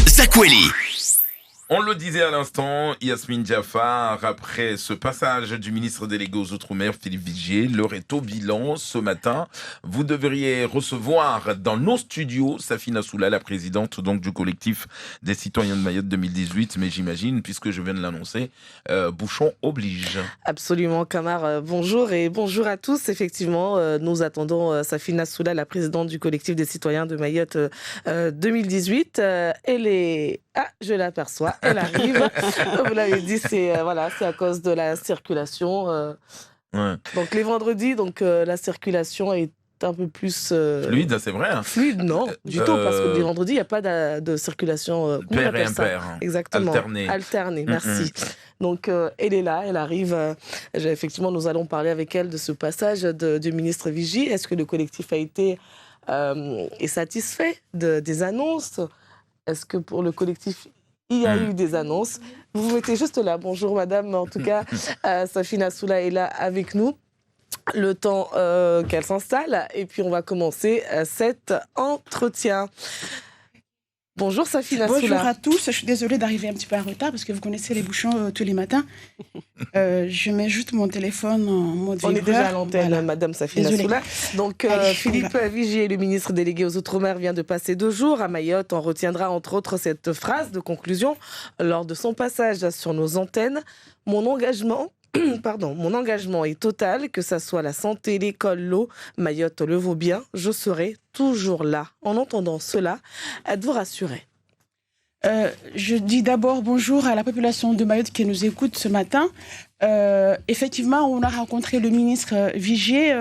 Zakweli. On le disait à l'instant, Yasmine Jaffar, après ce passage du ministre délégué aux Outre-mer, Philippe Vigier, l'heure est au bilan ce matin. Vous devriez recevoir dans nos studios Safina Soula, la présidente donc du collectif des citoyens de Mayotte 2018. Mais j'imagine, puisque je viens de l'annoncer, bouchon oblige. Absolument, Kamar. Bonjour et bonjour à tous. Effectivement, nous attendons Safina Soula, la présidente du collectif des citoyens de Mayotte 2018. Elle est... Ah, je l'aperçois. Elle arrive. Vous l'avez dit, c'est à cause de la circulation. Ouais. Donc les vendredis, la circulation est un peu plus... Fluide, c'est vrai. Hein. Fluide, non, du tout, parce que les vendredis, il n'y a pas de circulation... pair et impair. Exactement. Alterné, merci. Donc elle est là, elle arrive. Effectivement, nous allons parler avec elle de ce passage du ministre Vigier. Est-ce que le collectif a été est satisfait des annonces ? Est-ce que pour le collectif, il y a eu des annonces ? Vous vous mettez juste là. Bonjour madame, en tout cas, Safina Soula est là avec nous. Le temps qu'elle s'installe. Et puis on va commencer cet entretien. Bonjour Safina Soula. Bonjour à tous, je suis désolée d'arriver un petit peu en retard parce que vous connaissez les bouchons tous les matins. Je mets juste mon téléphone en mode vibreur. On est déjà à l'antenne, voilà. Madame Safina Soula. Donc allez, Philippe Vigier, le ministre délégué aux Outre-mer, vient de passer 2 jours à Mayotte. On retiendra entre autres cette phrase de conclusion lors de son passage sur nos antennes. Mon engagement est total, que ça soit la santé, l'école, l'eau, Mayotte le vaut bien, je serai toujours là. En entendant cela, êtes-vous rassuré ? Je dis d'abord bonjour à la population de Mayotte qui nous écoute ce matin. Effectivement, on a rencontré le ministre Vigier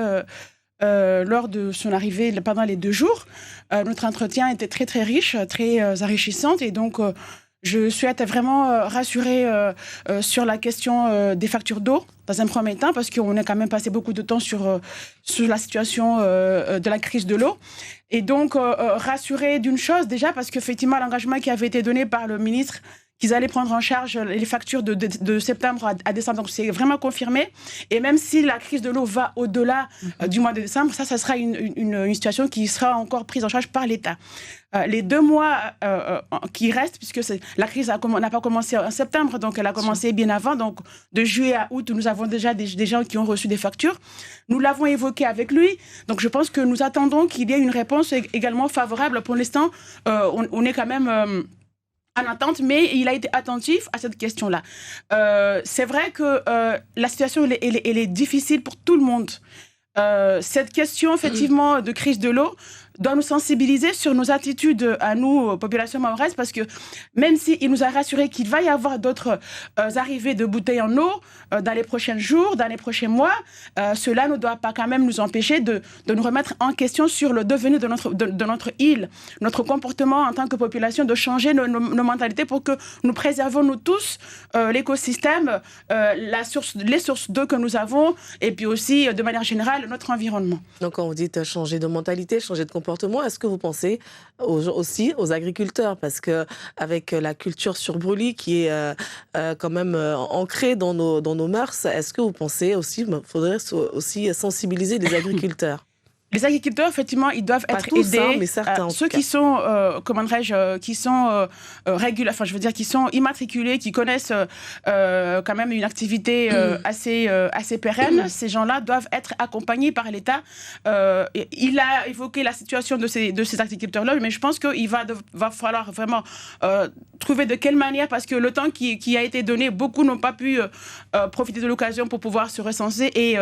lors de son arrivée pendant les 2 jours. Notre entretien était très très riche, très enrichissant et donc... Je souhaite vraiment rassurer sur la question des factures d'eau, dans un premier temps, parce qu'on a quand même passé beaucoup de temps sur la situation de la crise de l'eau. Et donc, rassurer d'une chose, déjà, parce qu'effectivement, l'engagement qui avait été donné par le ministre, qu'ils allaient prendre en charge les factures de septembre à décembre. Donc, c'est vraiment confirmé. Et même si la crise de l'eau va au-delà du mois de décembre, ça sera une situation qui sera encore prise en charge par l'État. Les 2 mois qui restent, puisque la crise n'a pas commencé en septembre, donc elle a commencé bien avant. Donc, de juillet à août, nous avons déjà des gens qui ont reçu des factures. Nous l'avons évoqué avec lui. Donc, je pense que nous attendons qu'il y ait une réponse également favorable. Pour l'instant, on est quand même... en attente, mais il a été attentif à cette question-là. C'est vrai que la situation, elle est difficile pour tout le monde. Cette question, effectivement, de crise de l'eau doit nous sensibiliser sur nos attitudes à nous, population mahoraise, parce que même s'il nous a rassuré qu'il va y avoir d'autres arrivées de bouteilles en eau dans les prochains jours, dans les prochains mois, cela ne doit pas quand même nous empêcher de nous remettre en question sur le devenir de notre île, notre comportement en tant que population, de changer nos mentalités pour que nous préservons, nous tous, l'écosystème, les sources d'eau que nous avons, et puis aussi, de manière générale, notre environnement. Donc, quand vous dites changer de mentalité, changer de comportement, est-ce que vous pensez aussi aux agriculteurs ? Parce qu'avec la culture sur brûlis qui est quand même ancrée dans nos mœurs, est-ce que vous pensez aussi qu'il faudrait aussi sensibiliser les agriculteurs ? Les agriculteurs, effectivement, ils doivent être tous, aidés. Mais certains, ceux qui sont, qui sont immatriculés, qui connaissent quand même une activité assez pérenne, ces gens-là doivent être accompagnés par l'État. Il a évoqué la situation de ces agriculteurs-là, mais je pense qu'il va falloir vraiment trouver de quelle manière, parce que le temps qui a été donné, beaucoup n'ont pas pu profiter de l'occasion pour pouvoir se recenser et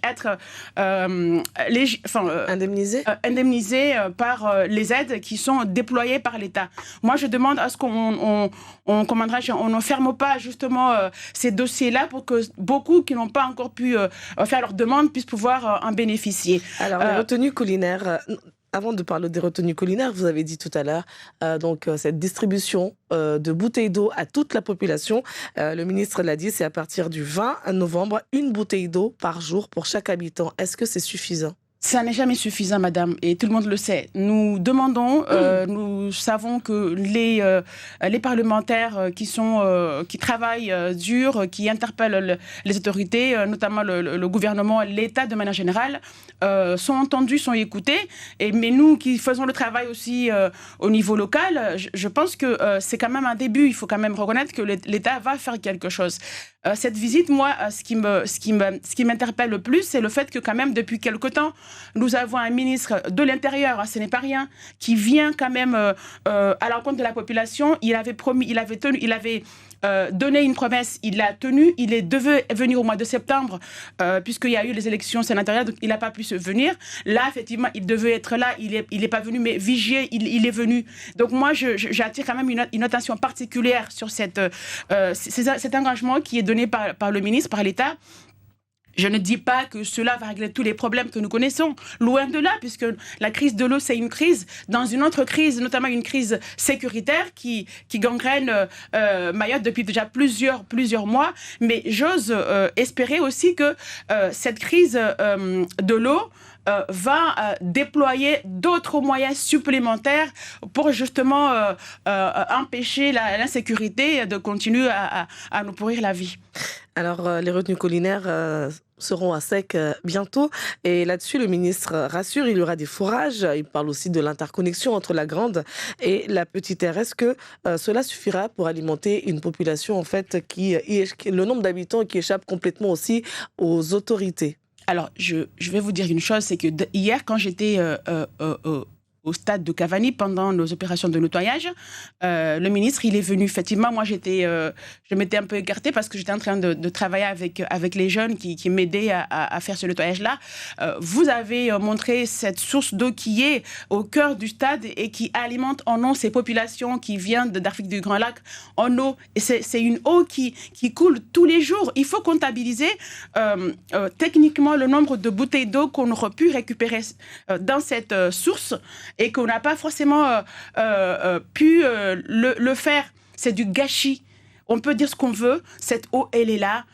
être indemnisés par les aides qui sont déployées par l'État. Moi, je demande à ce qu'on ne ferme pas justement ces dossiers-là pour que beaucoup qui n'ont pas encore pu faire leur demande puissent pouvoir en bénéficier. Alors, les retenues collinaires... Avant de parler des retenues collinaires, vous avez dit tout à l'heure, cette distribution de bouteilles d'eau à toute la population. Le ministre l'a dit, c'est à partir du 20 novembre, 1 bouteille d'eau par jour pour chaque habitant. Est-ce que c'est suffisant ? Ça n'est jamais suffisant, madame, et tout le monde le sait. Nous demandons, nous savons que les parlementaires qui travaillent dur, qui interpellent les autorités, notamment le gouvernement, l'État de manière générale, sont entendus, sont écoutés. Mais nous qui faisons le travail aussi au niveau local, je pense que c'est quand même un début. Il faut quand même reconnaître que l'État va faire quelque chose. Cette visite, moi, ce qui m'interpelle le plus, c'est le fait que quand même depuis quelque temps, nous avons un ministre de l'Intérieur, ce n'est pas rien, qui vient quand même à l'encontre de la population. Il avait donné une promesse, il l'a tenue. Il devait venir au mois de septembre, puisqu'il y a eu les élections sénatoriales, donc il n'a pas pu se venir. Là, effectivement, il devait être là, il est pas venu, mais Vigier, il est venu. Donc moi, j'attire quand même une attention particulière sur cet engagement qui est donné par le ministre, par l'État. Je ne dis pas que cela va régler tous les problèmes que nous connaissons, loin de là, puisque la crise de l'eau, c'est une crise dans une autre crise, notamment une crise sécuritaire qui gangrène Mayotte depuis déjà plusieurs mois. Mais j'ose espérer aussi que cette crise de l'eau va déployer d'autres moyens supplémentaires pour justement empêcher l'insécurité de continuer à nous pourrir la vie. Alors, les retenues collinaires seront à sec bientôt. Et là-dessus, le ministre rassure, il y aura des forages. Il parle aussi de l'interconnexion entre la grande et la petite aire. Est-ce que cela suffira pour alimenter une population, en fait, le nombre d'habitants qui échappe complètement aussi aux autorités? Alors, je vais vous dire une chose, c'est que hier, quand j'étais au stade de Cavani, pendant nos opérations de nettoyage, le ministre, il est venu. Effectivement, moi, je m'étais un peu écartée parce que j'étais en train de travailler avec les jeunes qui m'aidaient à faire ce nettoyage-là. Vous avez montré cette source d'eau qui est au cœur du stade et qui alimente en eau ces populations qui viennent d'Afrique du Grand Lac en eau. Et c'est une eau qui coule tous les jours. Il faut comptabiliser techniquement le nombre de bouteilles d'eau qu'on aurait pu récupérer dans cette source et qu'on n'a pas forcément pu le faire. C'est du gâchis. On peut dire ce qu'on veut, cette eau, elle est là.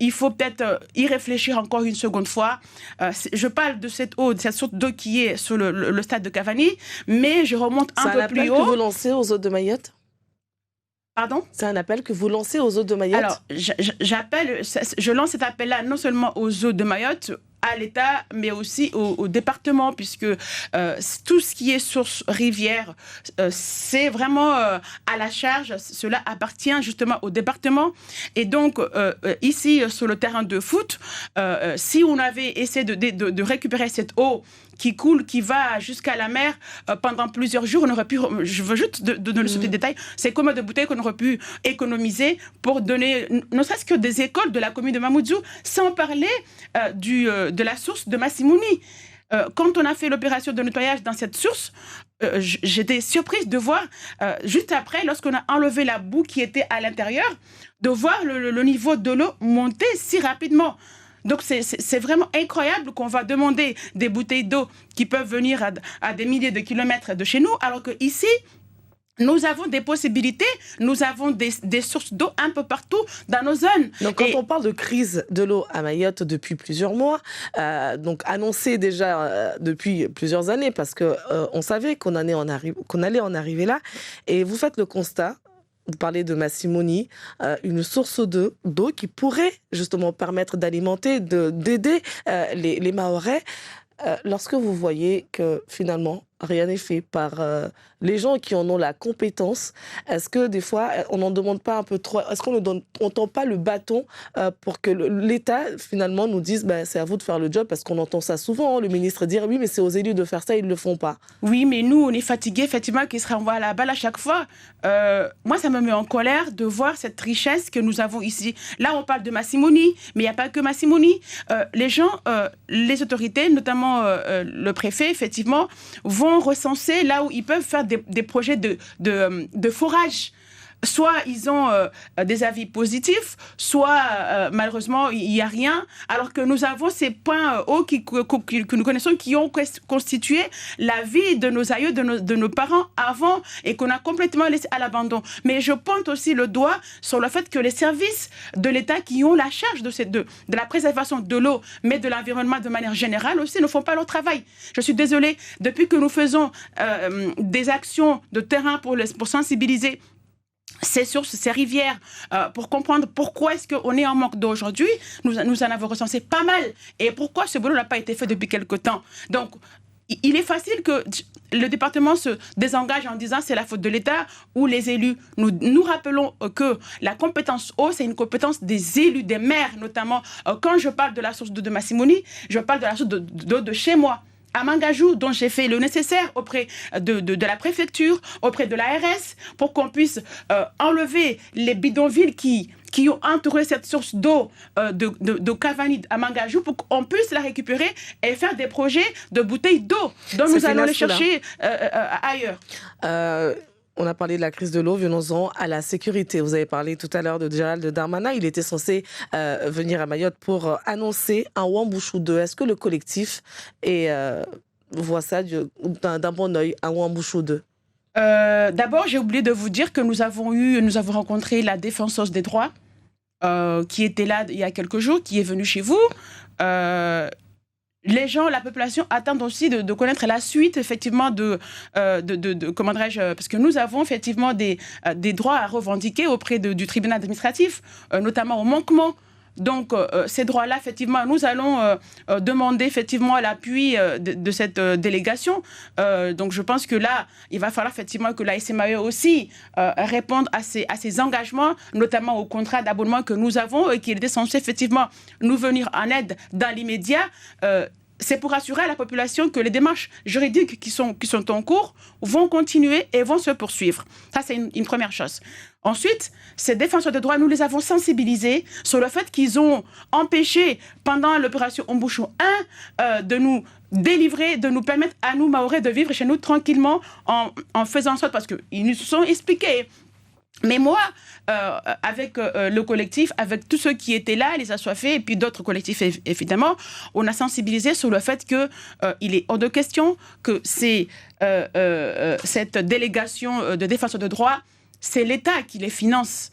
Il faut peut-être y réfléchir encore une seconde fois. Je parle de cette eau, de cette sorte d'eau qui est sur le stade de Cavani, mais je remonte un peu plus haut. C'est un appel que vous lancez aux autres de Mayotte ? Pardon ? C'est un appel que vous lancez aux autres de Mayotte ? Alors, je lance cet appel-là non seulement aux autres de Mayotte, à l'État, mais aussi au département, puisque tout ce qui est source rivière, c'est vraiment à la charge. Cela appartient justement au département. Et donc, ici, sur le terrain de foot, si on avait essayé de récupérer cette eau qui coule, qui va jusqu'à la mer pendant plusieurs jours, on aurait pu, je veux juste donner ce détail, c'est combien de bouteilles qu'on aurait pu économiser pour donner, ne serait-ce que des écoles de la commune de Mamoudzou, sans parler de la source de Massimouni. Quand on a fait l'opération de nettoyage dans cette source, j'étais surprise de voir, juste après, lorsqu'on a enlevé la boue qui était à l'intérieur, de voir le niveau de l'eau monter si rapidement. Donc, c'est vraiment incroyable qu'on va demander des bouteilles d'eau qui peuvent venir à des milliers de kilomètres de chez nous, alors qu'ici, nous avons des possibilités, nous avons des sources d'eau un peu partout dans nos zones. Donc, quand on parle de crise de l'eau à Mayotte depuis plusieurs mois, donc annoncée déjà depuis plusieurs années, parce qu'on savait qu'on allait en arriver là, et vous faites le constat. Vous parlez de Massimouni, une source d'eau qui pourrait justement permettre d'alimenter, d'aider les Mahorais. Lorsque vous voyez que finalement rien n'est fait par les gens qui en ont la compétence, est-ce que des fois on n'en demande pas un peu trop? Est-ce qu'on ne tend pas le bâton pour que l'État finalement nous dise c'est à vous de faire le job, parce qu'on entend ça souvent, le ministre dire oui mais c'est aux élus de faire ça, ils ne le font pas. Oui, mais nous on est fatigués effectivement qu'ils se renvoient à la balle à chaque fois. Moi ça me met en colère de voir cette richesse que nous avons ici. Là on parle de Massimouni, mais il n'y a pas que Massimouni. Les gens, les autorités, notamment le préfet effectivement, vont recenser là où ils peuvent faire des projets de forage. soit ils ont des avis positifs, soit malheureusement il n'y a rien, alors que nous avons ces points hauts que nous connaissons qui ont constitué la vie de nos aïeux, de nos parents avant et qu'on a complètement laissé à l'abandon. Mais je pointe aussi le doigt sur le fait que les services de l'État qui ont la charge de la préservation de l'eau, mais de l'environnement de manière générale aussi, ne font pas leur travail. Je suis désolée, depuis que nous faisons des actions de terrain pour sensibiliser ces sources, ces rivières, pour comprendre pourquoi est-ce qu'on est en manque d'eau aujourd'hui, nous en avons recensé pas mal. Et pourquoi ce boulot n'a pas été fait depuis quelque temps. Donc, il est facile que le département se désengage en disant c'est la faute de l'État ou les élus. Nous rappelons que la compétence eau, c'est une compétence des élus, des maires notamment. Quand je parle de la source d'eau de Massimoni, je parle de la source d'eau de chez moi. À Mangajou, dont j'ai fait le nécessaire auprès de la préfecture, auprès de l'ARS, pour qu'on puisse enlever les bidonvilles qui ont entouré cette source d'eau de Cavani à Mangajou pour qu'on puisse la récupérer et faire des projets de bouteilles d'eau dont nous allons les chercher ailleurs. On a parlé de la crise de l'eau, venons-en à la sécurité. Vous avez parlé tout à l'heure de Gérald Darmanin. Il était censé venir à Mayotte pour annoncer un Wambouchou 2. Est-ce que le collectif voit ça d'un bon œil, un Wambouchou 2? D'abord, j'ai oublié de vous dire que nous avons rencontré la défenseuse des droits qui était là il y a quelques jours, qui est venue chez vous. Les gens, la population attendent aussi de connaître la suite, effectivement, comment dirais-je, parce que nous avons effectivement des droits à revendiquer auprès du tribunal administratif, notamment au manquement. Donc, ces droits-là, effectivement, nous allons demander effectivement l'appui de cette délégation. Donc, je pense que là, il va falloir effectivement que la SMAE aussi réponde à ces engagements, notamment au contrat d'abonnement que nous avons et qui était censé effectivement nous venir en aide dans l'immédiat. C'est pour assurer à la population que les démarches juridiques qui sont en cours vont continuer et vont se poursuivre. Ça, c'est une première chose. Ensuite, ces défenseurs de droits, nous les avons sensibilisés sur le fait qu'ils ont empêché, pendant l'opération Wambouchou 1, de nous délivrer, de nous permettre à nous, Mahorais, de vivre chez nous tranquillement en faisant en sorte, parce qu'ils nous sont expliqués. Mais moi, avec le collectif, avec tous ceux qui étaient là, les assoiffés, et puis d'autres collectifs, évidemment, on a sensibilisé sur le fait qu'il est hors de question que cette délégation de défenseurs de droits, c'est l'État qui les finance.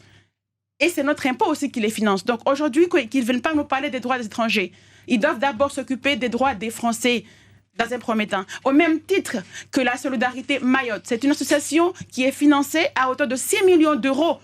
Et c'est notre impôt aussi qui les finance. Donc aujourd'hui, qu'ils ne viennent pas nous parler des droits des étrangers. Ils doivent d'abord s'occuper des droits des Français, dans un premier temps. Au même titre que la Solidarité Mayotte. C'est une association qui est financée à hauteur de 6 millions d'euros.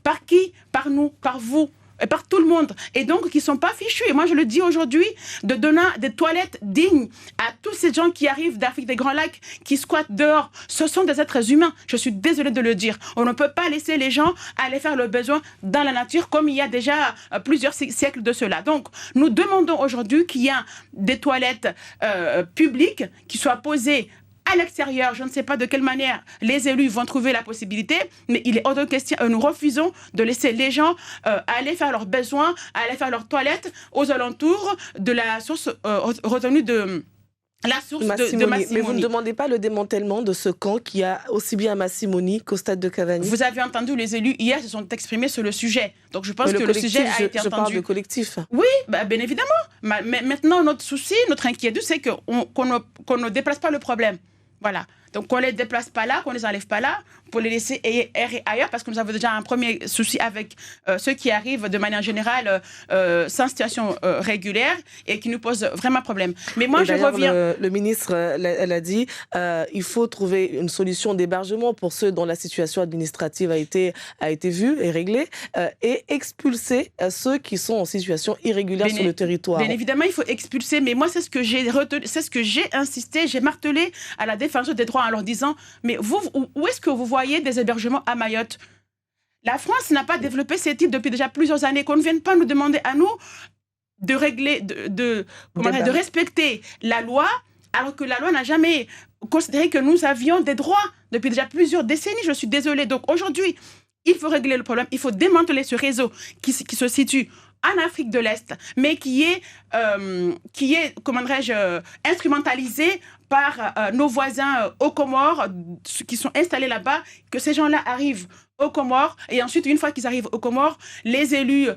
Par qui? Par nous, par vous, et par tout le monde. Et donc, qui ne sont pas fichus. Et moi, je le dis aujourd'hui, de donner des toilettes dignes à tous ces gens qui arrivent d'Afrique des Grands Lacs, qui squattent dehors. Ce sont des êtres humains. Je suis désolée de le dire. On ne peut pas laisser les gens aller faire leurs besoins dans la nature, comme il y a déjà plusieurs siècles de cela. Donc, nous demandons aujourd'hui qu'il y ait des toilettes publiques qui soient posées à l'extérieur. Je ne sais pas de quelle manière les élus vont trouver la possibilité, mais il est hors de question. Nous refusons de laisser les gens aller faire leurs besoins, aller faire leurs toilettes aux alentours de la source retenue de la source de Massimoni. Mais vous ne demandez pas le démantèlement de ce camp qui a aussi bien à Massimoni qu'au stade de Cavani? Vous avez entendu, les élus hier se sont exprimés sur le sujet. Donc je pense que le sujet a été entendu. Je parle de collectif. Oui, bien évidemment. Mais maintenant, notre souci, notre inquiétude, c'est qu'on ne déplace pas le problème. Voilà. Donc, qu'on ne les déplace pas là, qu'on ne les enlève pas là, pour les laisser errer ailleurs, parce que nous avons déjà un premier souci avec ceux qui arrivent de manière générale sans situation régulière et qui nous posent vraiment problème. Mais moi, je reviens... Le ministre, elle a dit, il faut trouver une solution d'hébergement pour ceux dont la situation administrative a été vue et réglée, et expulser ceux qui sont en situation irrégulière sur le territoire. Bien évidemment, il faut expulser, mais moi, c'est ce que j'ai retenu, c'est ce que j'ai insisté, j'ai martelé à la défenseuse des droits en leur disant, mais vous, où est-ce que vous voyez des hébergements à Mayotte? La France n'a pas développé ces types depuis déjà plusieurs années. Qu'on ne vienne pas nous demander à nous de régler, de respecter la loi, alors que la loi n'a jamais considéré que nous avions des droits depuis déjà plusieurs décennies. Je suis désolée. Donc aujourd'hui, il faut régler le problème. Il faut démanteler ce réseau qui se situe en Afrique de l'Est, mais qui est comment dirais-je, instrumentalisé par nos voisins aux Comores qui sont installés là-bas, que ces gens-là arrivent aux Comores. Et ensuite, une fois qu'ils arrivent aux Comores, les élus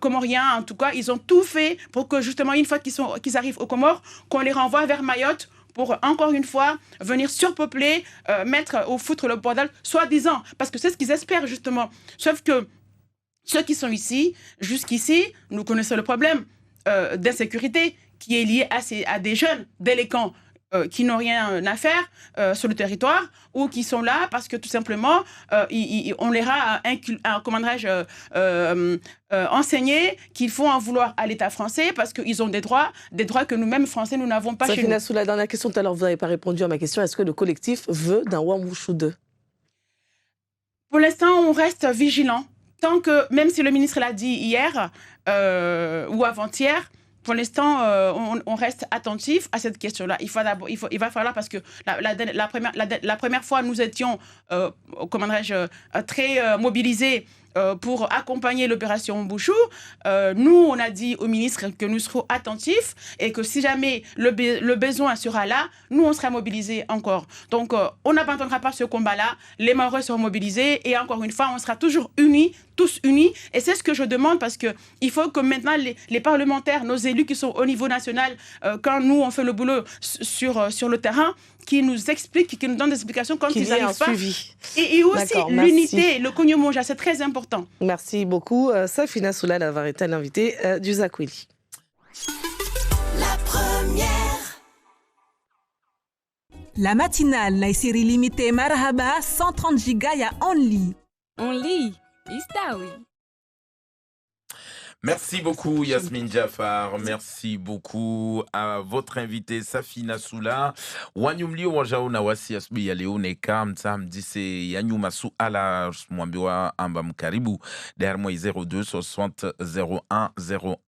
comoriens, en tout cas, ils ont tout fait pour que justement, une fois qu'ils arrivent aux Comores, qu'on les renvoie vers Mayotte pour, encore une fois, venir surpeupler, mettre au foutre le bordel, soi-disant. Parce que c'est ce qu'ils espèrent, justement. Sauf que ceux qui sont ici, jusqu'ici, nous connaissons le problème d'insécurité qui est lié à des jeunes délinquants qui n'ont rien à faire sur le territoire ou qui sont là parce que tout simplement on leur a enseigné qu'il faut en vouloir à l'État français parce qu'ils ont des droits que nous-mêmes Français nous n'avons pas chez nous. Safina Soula, dernière question, tout à l'heure vous n'avez pas répondu à ma question, est-ce que le collectif veut d'un Wamouchou 2? Pour l'instant, on reste vigilant. Tant que, même si le ministre l'a dit hier ou avant-hier, pour l'instant, on reste attentif à cette question-là. Il va falloir, parce que la première fois, nous étions, très mobilisés pour accompagner l'opération Bouchou. Nous, on a dit au ministre que nous serons attentifs et que si jamais le besoin sera là, nous, on sera mobilisés encore. Donc, on n'abandonnera pas ce combat-là. Les Mahorais seront mobilisés et encore une fois, on sera toujours unis, tous unis. Et c'est ce que je demande parce qu'il faut que maintenant, les parlementaires, nos élus qui sont au niveau national, quand nous, on fait le boulot sur le terrain, qui nous expliquent, qui nous donnent des explications quand ils n'arrivent pas. Suivi. Et aussi l'unité, le Konyomonja, c'est très important. Merci beaucoup. Safina Soula d'avoir été l'invitée du Zakwili. La première. La matinale, la série limitée Marhaba, 130 gigas, ya only. Only, Istawi. Merci beaucoup Yasmine Jaffar, merci beaucoup à votre invité Safina Soula. Wanyumli wajao na wasi asubuhi ya leo neka mdise yanyuma suala mwambiwa amba mkaribu dermo 02 60 01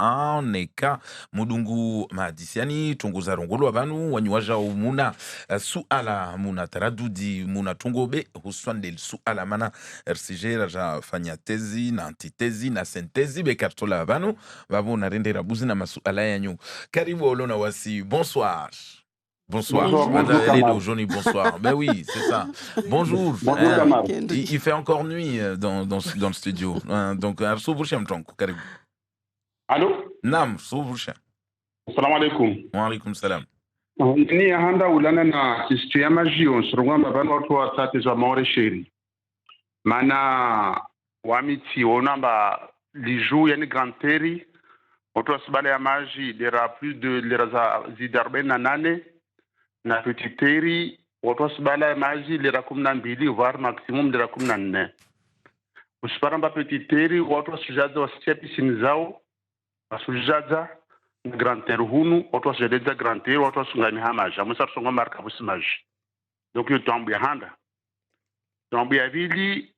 01 neka mudungu madisiani tunguza rongolo abanu wanyuwajao muna suala muna taradudi muna tungobe huswandel suala mana RCG raja fanya tezi na antitezi na sintezi bekartola Banu, babu narendera buzina masuala yanyu. Karibu Olona Wasi, bonsoir. Bonsoir. Aujourd'hui, bonsoir. Ben oui, c'est ça. Bonjour. Bonjour, il fait encore nuit dans le studio. Donc, Soubouchem Tonk, karibu. Allô? Nam, Soubouchem. Assalamu alaikum. Wa alaikum salam. Ni handa ulana na sistema jion surungamba bana watu wa tatu za maore sheri. Mana wamiti onamba les jours il y a une grande terre autour de ce magie il y aura plus de les zidarben nanane na petite terre autour de ce magie il y aura comme nambili voire maximum de la comme nanne usparamba petite terre autour de ce jaza wasitia piscine zao asujaza grande terre hunu autour de ce grande terre autour de ce ngami hamaja musa songa marka busimaji donc il tombe handa tombe avili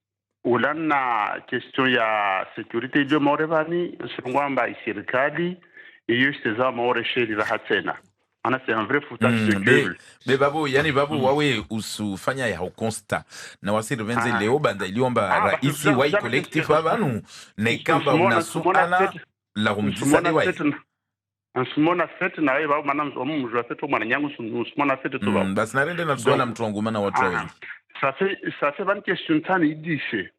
ulana question ya sécurité de Morevani sungwamba isirikali iyo isteza maore sheri raha tena ana c'est un vrai foutage de gueule mais babu yani babu wawe usufanya ya constat na wasiri venze leo banda iliomba raisi wa collectif abanu nekamba unasuala la rumdisani wa Nsumona fete na wewe maana mjua fete mwana nyangu nsumona fete to ba basi narende na swala mtu wangu mana watu wengi ça fait 20 questions tani idishe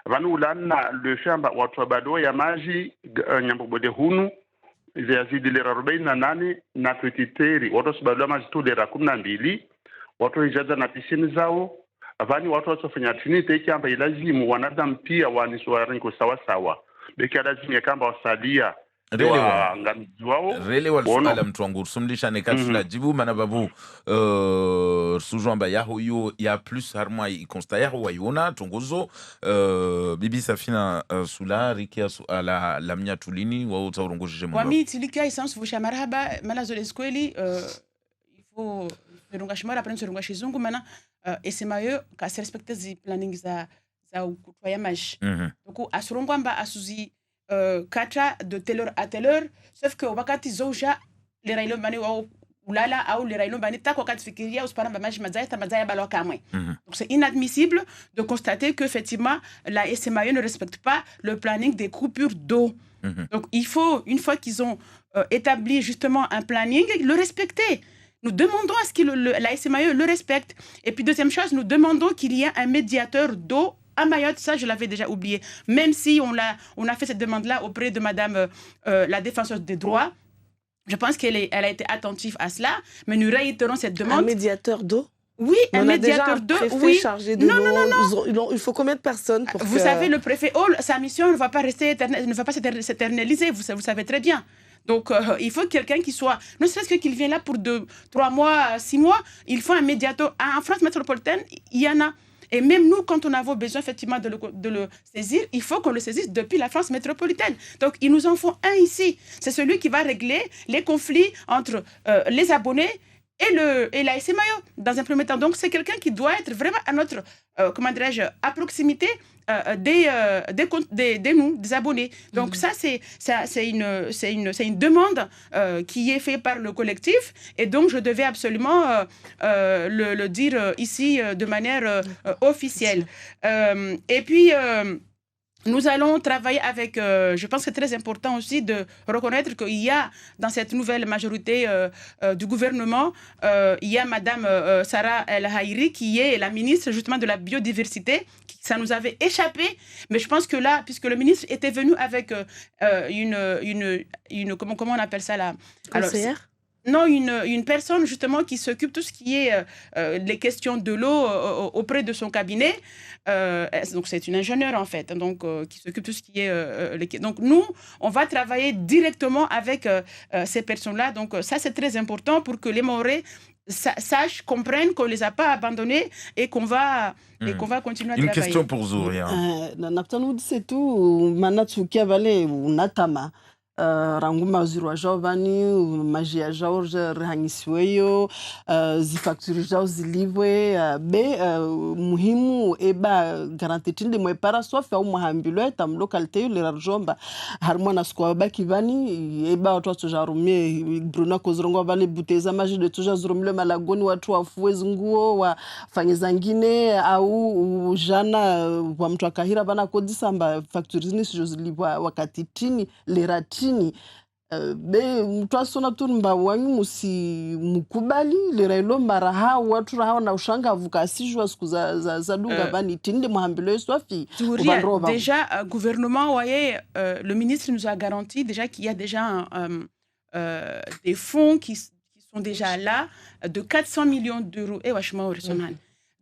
vanu lana le shamba watu bado ya maji nyambobode hunu zazidi lera 48 na petiteri watu bado maji tu lera 12 watu hijaza na piscine zao vani watu wasofanya trinite kamba ilazimu wanadamu pia waniswa rinko sawa sawa beki lazima kamba wasalia Rele wala mtu wangu sumlisha nekatula jibu mana babu sujamba yaho yo ya plus harma i constat yaho wayona tongozo bibi Safina Soula rikia ala la mnya tulini wa utaurongoshe mwa wami tilika essence vusha marhaba mala zole skweli il faut rongashima la prendre rongashizungu mana et c'est mieux ka se respecter zi planning za ukutwayamaji donc asurongwamba asuzi kata de telle heure à telle heure sauf que wakati zoja les railo bani wa ulala au les railo bani tako wakati fikiria usipana maji mazaya balwa kamwe donc c'est inadmissible de constater que effectivement la SMAE ne respecte pas le planning des coupures d'eau donc il faut une fois qu'ils ont établi justement un planning le respecter. Nous demandons à ce que la SMAE le respecte. Et puis deuxième chose, nous demandons qu'il y ait un médiateur d'eau à Mayotte, ça, je l'avais déjà oublié. Même si on a fait cette demande-là auprès de Madame la défenseure des droits, je pense qu'elle a été attentive à cela, mais nous réitérons cette demande. Un médiateur d'eau? Oui, un médiateur d'eau. Oui. Chargé de non. Il faut combien de personnes pour Vous savez, le préfet Hall, sa mission ne va pas s'éterniser, vous savez très bien. Donc, il faut quelqu'un qui soit, ne serait-ce que qu'il vienne là pour 3 mois, 6 mois, il faut un médiateur. En France métropolitaine, il y en a. Et même nous, quand on a besoin effectivement de le saisir, il faut qu'on le saisisse depuis la France métropolitaine. Donc, il nous en faut un ici. C'est celui qui va régler les conflits entre les abonnés et la SMAO, dans un premier temps. Donc, c'est quelqu'un qui doit être vraiment à notre, à proximité des abonnés. Donc, ça, c'est une demande qui est faite par le collectif. Et donc, je devais absolument le dire ici de manière officielle. Et puis... nous allons travailler avec, je pense que c'est très important aussi de reconnaître qu'il y a dans cette nouvelle majorité du gouvernement, il y a Madame Sarah El Haïry qui est la ministre justement de la biodiversité. Ça nous avait échappé, mais je pense que là, puisque le ministre était venu avec comment on appelle ça là? Conseillère? Non, une personne justement qui s'occupe de tout ce qui est les questions de l'eau auprès de son cabinet. Donc c'est une ingénieure en fait, donc qui s'occupe de tout ce qui est... Donc nous, on va travailler directement avec ces personnes-là. Donc ça, c'est très important pour que les Mahorais sachent, comprennent qu'on ne les a pas abandonnés et qu'on va continuer à travailler. Une question pour Zouria. Naptanoud, c'est tout. Manatsukia Vale ou Natama. Ranguma zirwa zao vani magia zao rehangisiweyo zifacture zao zilivwe be muhimu eba garantitinde mwe para sofa au muhambilwe tam localité yo lerarjomba harmona skwa baki vani eba watu wasojarumie Bruno kozrongo vale buteza maji de tuja zurumle malagoni watu wafuwe nguo wafanye zangine au jana wa mtu akahira bana kodisamba facture zini sijo zilivwa wakati tini lerati be mtwasona turumba wanyu musi mukubali lerailo maraha watu raha na ushanga vukasijwa siku za dunga bani tinde muhambilo swafi déjà gouvernement voyez le ministre nous a garanti déjà qu'il y a déjà des fonds qui sont déjà là de 400 millions d'euros et washima horizontal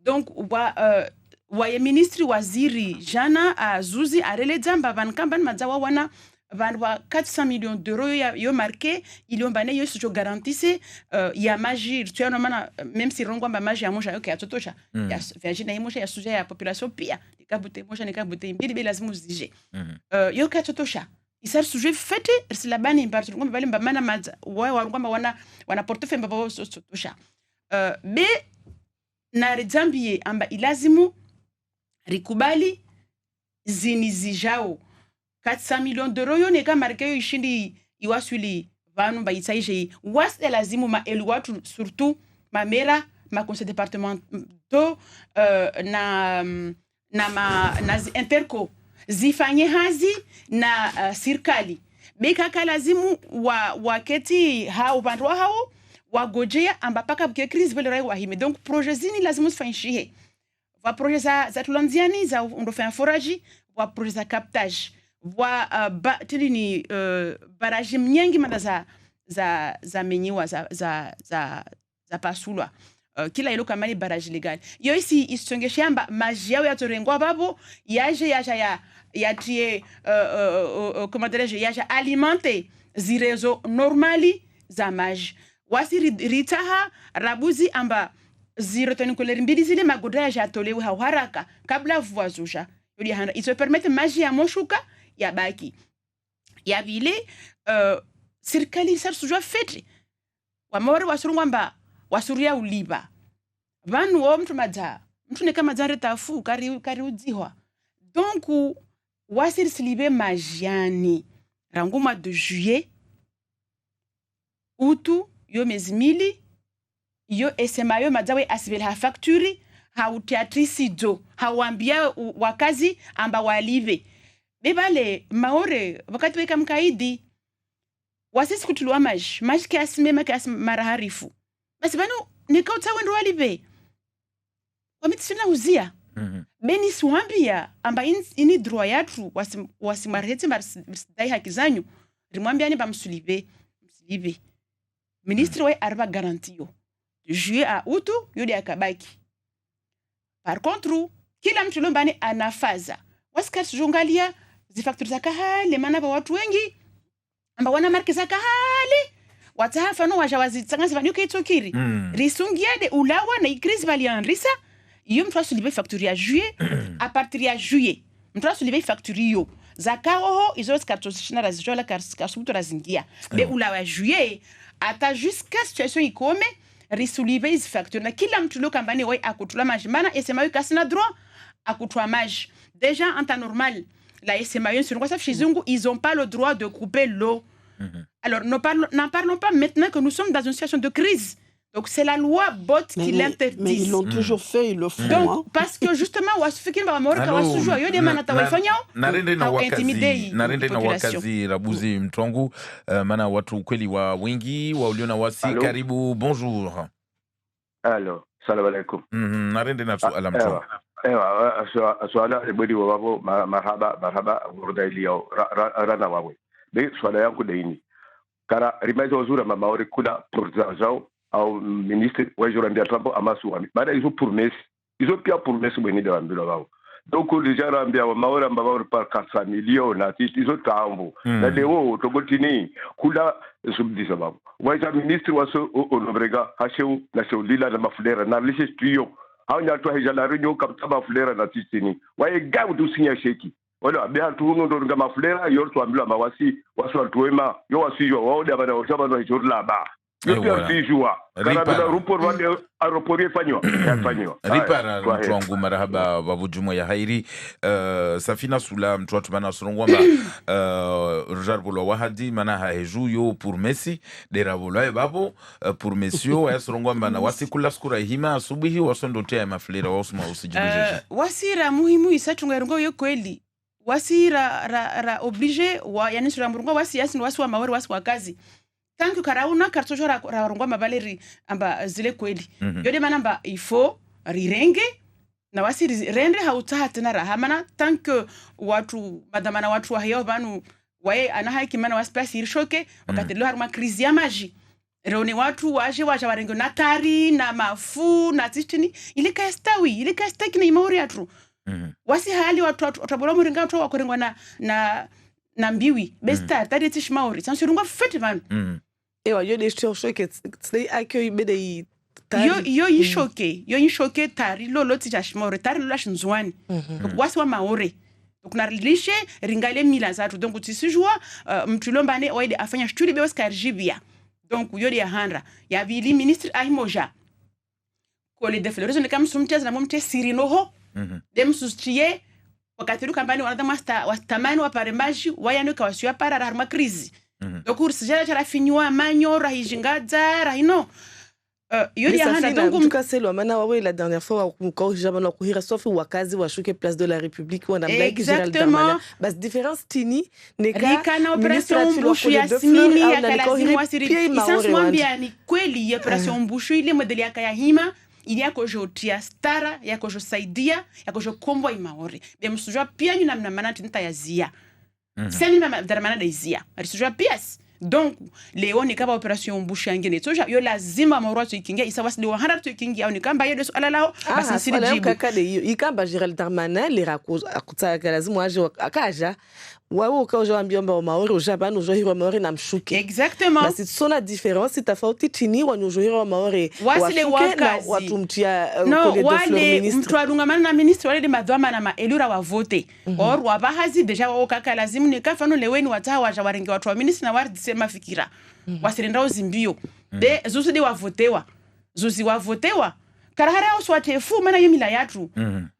donc voyez ministre waziri jana azuzi arele dzamba vankamban madzawa wana 400 millions d'euros, il y a marqué, il y a bané, il y a garanti, il y a magie, tu vois, même si Rongo a magie, il y a un totocha, il y a Virginie, il y a sujet à la population pire, il y a kabouté, moi j'en ai kabouté, il y a des moustiques, il y a un totocha. Il s'est sujet fait, c'est la banne, parce que on va aller bamana mad, ouais, on a portefeuille, on va totocha. Mais na Zambie, amba ilazimu, rikubali, zinizijao. 400 millions d'euros yo neka marke yo ishindi iwasuli vanu ba itsaije was elazimu ma elwatu surtout ma mera ma conseil départementaux na interco zifanye hazi na sirkali beka kalazimu waketi hao bantu hao wagojea ambapaka bke crise vile rai wahime donc projet zini lazimu sifanyishie wa projet za tulanziani za ndofanya forage wa projet za captage tilini baraji mnyengi manda za menyiwa za pasulwa kila ilo kamali baraji legal yo isi isongeshe amba maji yao ya torengwa babo yaje ya tie comment dirais-je yaje alimenter zirezo normali za maji wasi ritaha rabuzi amba zirotoni koleri mbili zile magodra ya tolewe haraka kabla vuazusha yodi hana isso permette maji ya moshuka ya baki ya vile serikali sarsujwa fete wamore wasurungwamba wasuria uliba vanu wo mtu neka madzare tafu kari udzihwa donc wasir slibe majani ranguma de juillet utu yo mezimili yo SMAO madzawe asibel ha facture ha utiatrisi do hawambia wakazi amba walive bebale maore wakati weka mkaidi wasisi kutulwa maji kiasi mema kiasi maraharifu basi banu nikautsa wendo walive wamitisina uzia Beni siwambia amba ini droit yatu wasimarheti marsidai haki zanyu rimwambia ni bamsulibe ministre we arba garantio de juillet à août yodi akabaki. Par contre kila mtu lombani anafaza waskati jungalia zifactures za kahali maana ba watu wengi amba wana marke za kahali watahafa no wajawazitsangaza banyuka itokiri risungiade ulawa na ikrisi balianrisa iyo mtu asulibe facture ya juillet à partir ya juillet mtu asulibe facture yo zakaho izo skatosishina razijola kasubuto razingia be ulawa juillet ata jusqu'à situation ikome risulibe is facture na kila mtu lo kambani wai akutula majimana esema yukasina droit akutwa maj déjà en temps normal la SMA sur quoi ça chez Zungu ils ont pas le droit de couper l'eau. Alors n'en parlons pas maintenant que nous sommes dans une situation de crise. Donc c'est la loi BOT qui l'interdit. Mais ils l'ont toujours fait, ils le font. Donc parce que justement wasifikiri ba mori kwa sujua yode manata waifanya narende na wakazi Rabuzi Mtongu maana watu kweli wa wengi wa uliona wasi. Allô? Karibu, bonjour. Allo, salam alaikum. Narende na suala Mtongu. Ewa swala libodi wa wabo marhaba urda ilio rana wawe be swala yangu daini kara rimazo uzura mamaori kula prozao au ministre wa Jorambia Trump amasuami baada hizo promesse bweni de wambilo wao donc déjà rambia wa maora mbawa par 400 millions na hizo tambo na leo togotini kula subdisa babo wa ministre wa so onobrega hasheu na seulila na mafulera na lishe studio au nyato hejala renyo kaptaba fulera na tistini wae gabu tusinya sheki wala bia tuno ndo ngama fulera yorto ambila mawasi wasu atuema yo wasiyo waoda bana osaba no hejurla ba yo tijua kana bila report wale aeroport fanywa ripara mtwangu marahaba babujumo ya hairi Safina Sula mtwatu bana surongwamba Roger Bolo wahadi mana haeju yo pour Messi dera bolo babo pour Messi ya surongwamba na wasikula skura hima asubuhi wasondotea ya maflera wasuma usijibujeje wasira muhimu isatunga rongo yo kweli wasira ra obligé wa yani sura mrongo wasi wa mawari wasi wa kazi tanki karauna kartojo ra rongo mabaleri amba zile kweli yode manamba ifo rirenge na wasi rende hautaha tena rahamana tanki watu madamana watu wa hiyo banu wae anahaki mana waspasi irishoke wakati lo haruma krizi ya maji Reone watu waje warengo na tari na mafu na tistini ilika staki na imauri atru wasi hali watu tabolo muringa watu wakorengwa na mbiwi besta tari tishmauri sansurunga fete man ewa yo de shoke tsai accueil bede yo yishoke tari lolo tishmauri tari lolo shinzwani wasi wa maore donc na lishe ringale mila zatu donc tisijua mtulombane waide afanya shturi be waskarjibia donc yodi ya handra ya vili ministre ahimoja kole de flores ne kam sumtez na momte sirinoho dem sustie wakati kampani wanada master wastamani wa paremaji wayano kawasiwa para harma krizi donc ursijala cha rafinwa manyo rahijingaza rahino yodi ya handra donc en tout cas c'est le mana wawe la dernière fois quand jamais kuhira sauf wakazi washuke place de la République on a blague Gérald Darmanin bas différence tini neka opération mbushu ya simini ya kalazini wasiri isansu mwambia ni kweli ya opération mbushu ile modeli ya kaya hima ili yako jotia stara yako josaidia yako jokombo imaore be msujua pia nyuna mnamana tinta ya zia sani mama Darmanin da zia msujua pia donc leo ni kama operation mbushu yangine toja yo lazima mauro to ikingia isawasi de 100 to ikingia ni kamba yedo alalao basi siri jibu kaka de ikamba Gérald Darmanin les rakoza akutaka lazima aje akaja wawe ukaoja ambiomba maori ujabano johiro maori na mshuke exactement basi sona différence tafauti tini wanyo johiro maori wasile wakazi watu mtia no wale mtu alungamana na ministre wale de madhama na maelura wa vote or wabahazi deja wao kaka lazima ni kafano leweni wataha wajawarengi watu wa ministre na wardi sema fikira wasirendao zimbio de zuzi de wavotewa zuzi wavotewa karahara uswate fu mana yemila yatu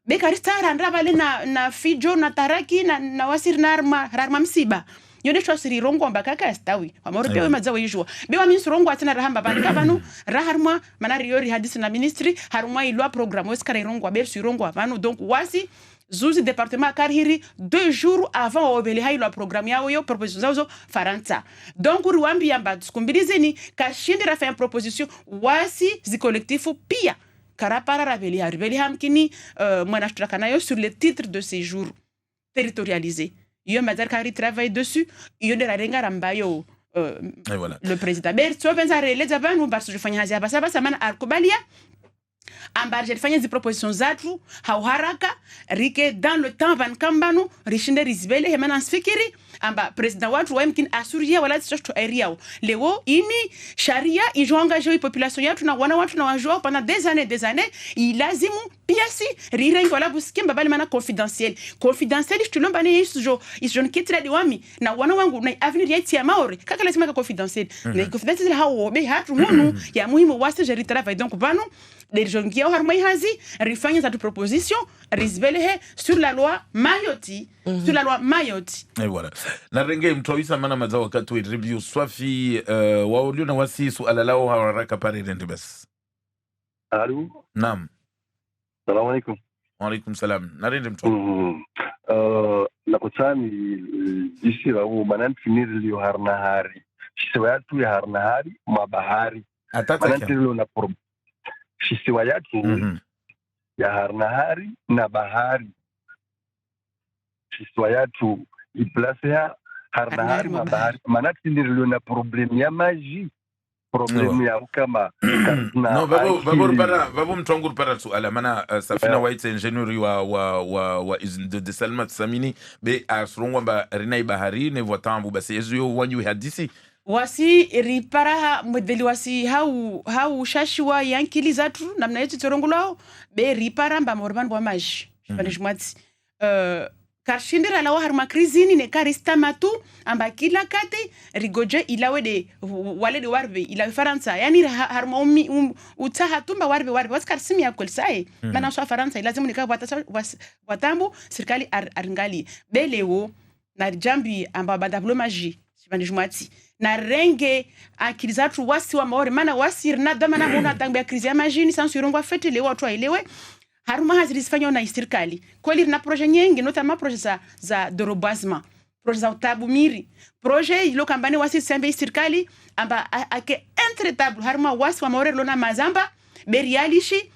be karistara ndravale na fijo na taraki na wasiri na arma msiba yode twasiri rongo mbakaka stawi amoro pewe madzawe yishwa be wa ministro rongo atina rahamba bani kabanu raharma mana riori hadisi na ministry haruma ilwa program weskara rongo be su rongo avanu donc wasi zuzi département karhiri 2 jours avant obeli hailo programme yao yo proposition zao faranta donc ruambi yamba skumbilizeni kashindi rafa proposition wasi zi collectif pia karapara raveli hamkini mwanashtraka nayo sur le titre de séjour territorialisé iyo mazar kari travaille dessus iyo de la renga rambayo voilà. Le président Berto pensa releza vanhu basi kufanya hazi hapa sasa maana alikubalia ambaye alifanya hizo propositions zatu hauharaka rike dans le temps van kambano rishinde rizibele hemana sfikiri amba president watu wamkin asuria wala tsoto area leo ini sharia ijongaje population yatu na wana watu na wajua pendant des années ilazimu piasi rirengo wala buskimba bali mana confidentiel tulomba ni iso nkitra diwami na wana wangu na avenir yati ya maori kaka lazima ka confidentiel na confidentiel hawo be hatu munu ya muhimu wase je travail donc bano les jeunes qui ont harmonisé rifanya cette proposition risbelehe sur la loi Mayoti sur la loi Mayoti et voilà na renge mtawisa mana mazao wakati wa review swafi waulio na wasi suala lao haraka pale rende bas allô naam salamu alaykum wa alaykum salam na rende mtu la kutani isi wa manan finir lio harna hari sisi ya harna hari mabahari atata na kisiwa yatu ya harnahari na bahari kisiwa yatu iplase ya harnahari na bahari manati ndio na problem ya maji problem ya kama no babu mtongo para suala maana Safina White engineer wa de Salma Samini be asrongwa ba rinai bahari ne votambu basi ezo wanyu hadisi wasi ripara modeli wasi hau shashiwa yankili zatu namna yetu torongulao be ripara mba morban bwa maji panishmati karshindira lawa harma krizini ne karista matu amba kila kati rigoje ilawe de wale de warbe ila faransa yani harma utaha tumba warbe waskar simi ya kolsae mana so faransa lazima nika watambu serikali aringali belewo na jambi amba badablo maji panishmati na renge akili zatu wasi wa maori mana wasi rina mana muna tangbe krizi ya majini sansu yurongwa fete lewa watu wailewe haruma hazilizifanywa na serikali kweli rina proje nyingi notama proje za dorobasma proje za utabumiri proje ilo kambani wasi sembe serikali amba ake intraitable haruma wasi wa maori lona mazamba berialishi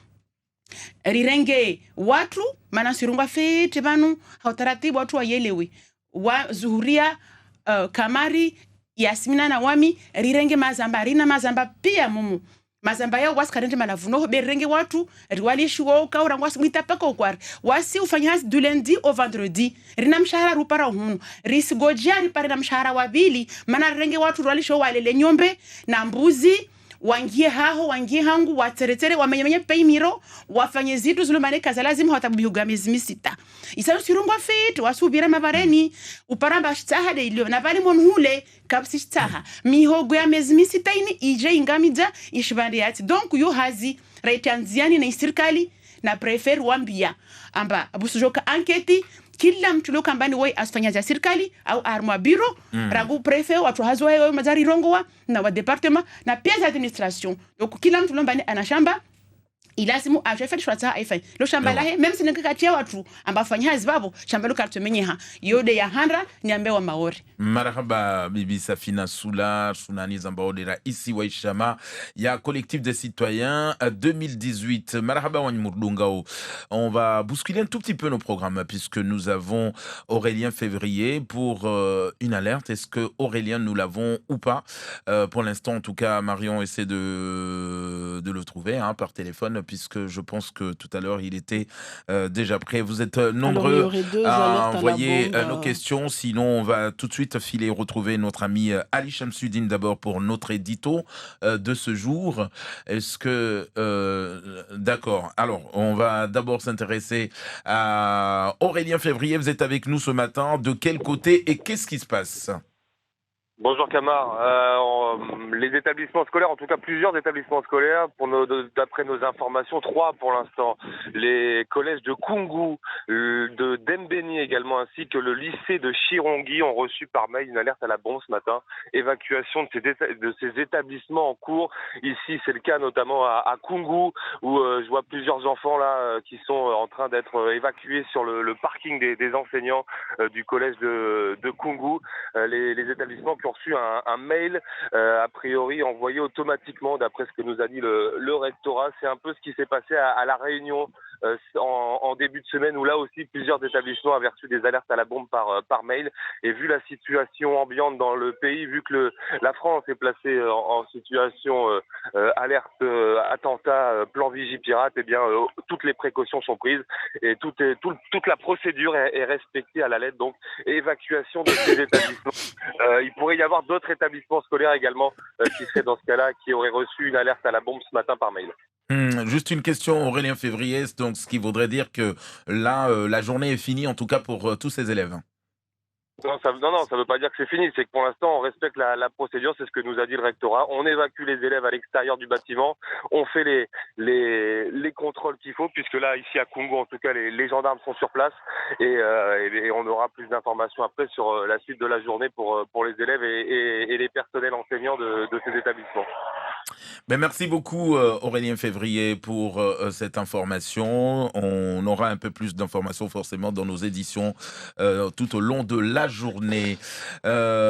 rirenge watu mana sirungwa fete banu hautaratibu watu waielewe wa zuhuria kamari Yasmina na wami rirenge mazamba rina mazamba pia mumu mazamba yao waskarende malavuno berenge watu riwalishi wao kaura wasi mitapaka okwar wasi ufanyaz du lundi au vendredi rina mshahara rupara hunu risigojia ripare na mshahara wabili mana renge watu riwalishi walele nyombe na mbuzi wangie hangu wateretere wamenye pei miro wafanye zitu zulumane kaza lazima watabubihuga miezi misita isanu sirungwa fit wasubira mabareni uparamba shtaha de ilio na bali monhule kapsi shtaha mihogo ya miezi misita ini ije ingamida ishibandi yati donc yo hazi raitanziani na serikali na prefer wambia amba abusujoka anketi kila mtu leo kambani wai asifanya za serikali au armwa biro ragu prefet watu hazwa wao mazari rongowa na wa departement na pia za administration donc kila mtu lombani anashamba ilazimu ajefet shwata aifa lo shamba lahe même si nikakatia watu ambafanya hazi babo shamba lo kartumenyeha yode ya handra niambe wa maori marhaba bibi Safina Soula sunani zambao de raisi wa ishama ya collectif des citoyens 2018 marhaba wani murdungao. On va bousculer un tout petit peu nos programmes puisque nous avons Aurélien Février pour une alerte. Est-ce que Aurélien nous l'avons ou pas? Pour l'instant en tout cas Marion essaie de le trouver par téléphone puisque je pense que tout à l'heure il était déjà prêt. Vous êtes nombreux à envoyer nos questions, sinon on va tout de suite filer retrouver notre ami Ali Shamsuddin d'abord pour notre édito de ce jour. Est-ce que... d'accord, alors on va d'abord s'intéresser à Aurélien Février, vous êtes avec nous ce matin, de quel côté et qu'est-ce qui se passe ? Bonjour Kamar. Les établissements scolaires, en tout cas plusieurs établissements scolaires, d'après nos informations, 3 pour l'instant. Les collèges de Kungu, de Dembeni également, ainsi que le lycée de Chirongi ont reçu par mail une alerte à la bombe ce matin. Évacuation de ces établissements en cours. Ici, c'est le cas notamment à Kungu, où je vois plusieurs enfants là qui sont en train d'être évacués sur le parking des enseignants du collège de Kungu. Les établissements qui ont reçu un mail, a priori envoyé automatiquement, d'après ce que nous a dit le rectorat. C'est un peu ce qui s'est passé à La Réunion en début de semaine, où là aussi plusieurs établissements avaient reçu des alertes à la bombe par mail. Et vu la situation ambiante dans le pays, vu que la France est placée en situation alerte, attentat, plan Vigipirate, eh bien toutes les précautions sont prises et toute la procédure est respectée à la lettre. Donc évacuation de ces établissements. Il pourrait y avoir d'autres établissements scolaires également qui seraient dans ce cas-là, qui auraient reçu une alerte à la bombe ce matin par mail. Juste une question, Aurélien Février, donc ce qui voudrait dire que là, la journée est finie, en tout cas pour tous ces élèves. Non, ça veut pas dire que c'est fini. C'est que pour l'instant, on respecte la procédure. C'est ce que nous a dit le rectorat. On évacue les élèves à l'extérieur du bâtiment. On fait les contrôles qu'il faut, puisque là, ici à Kungu, en tout cas, les gendarmes sont sur place. Et on aura plus d'informations après sur la suite de la journée pour les élèves et les personnels enseignants de ces établissements. Ben merci beaucoup Aurélien Février pour cette information. On aura un peu plus d'informations forcément dans nos éditions tout au long de la journée.